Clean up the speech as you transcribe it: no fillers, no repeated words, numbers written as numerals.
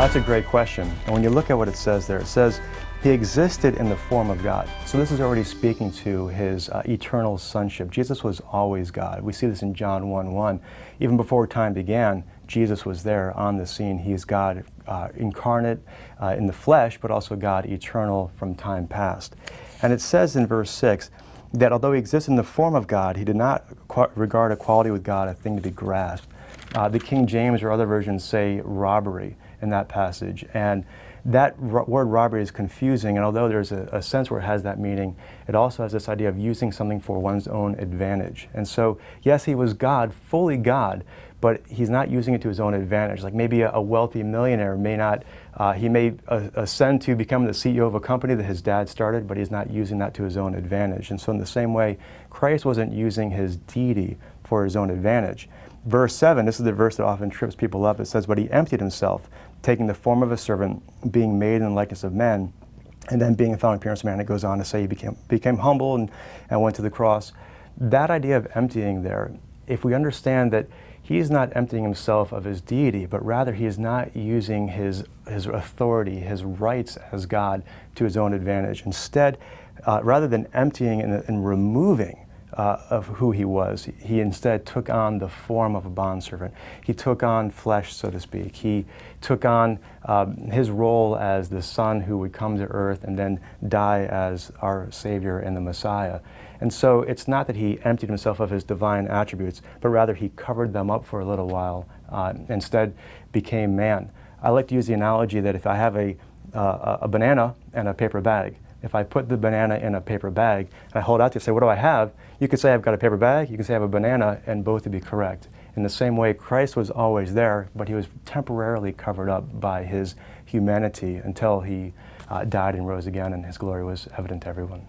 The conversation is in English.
That's a great question. And when you look at what it says there, it says he existed in the form of God. So this is already speaking to his eternal sonship. Jesus was always God. We see this in John 1:1. Even before time began, Jesus was there on the scene. He is God incarnate in the flesh, but also God eternal from time past. And it says in verse 6 that although he exists in the form of God, he did not regard equality with God a thing to be grasped. The King James or other versions say robbery in that passage. And that word robbery is confusing, and although there's a sense where it has that meaning, it also has this idea of using something for one's own advantage. And so, yes, he was God, fully God, but he's not using it to his own advantage. Like maybe a wealthy millionaire may not, he may ascend to become the CEO of a company that his dad started, but he's not using that to his own advantage. And so in the same way, Christ wasn't using his deity for his own advantage. Verse 7, this is the verse that often trips people up. It says, but he emptied himself, taking the form of a servant, being made in the likeness of men, and then being found in appearance of man. It goes on to say he became humble and went to the cross. That idea of emptying there, if we understand that he is not emptying himself of his deity, but rather he is not using his authority, his rights as God to his own advantage. Instead, rather than emptying and removing of who he was, he instead took on the form of a bondservant. He took on flesh, so to speak. He took on his role as the Son who would come to earth and then die as our Savior and the Messiah. And so it's not that he emptied himself of his divine attributes, but rather he covered them up for a little while, instead became man. I like to use the analogy that if I have a banana and a paper bag, if I put the banana in a paper bag and I hold out to you and say, what do I have? You could say I've got a paper bag, you can say I have a banana, and both would be correct. In the same way, Christ was always there, but he was temporarily covered up by his humanity until he died and rose again and his glory was evident to everyone.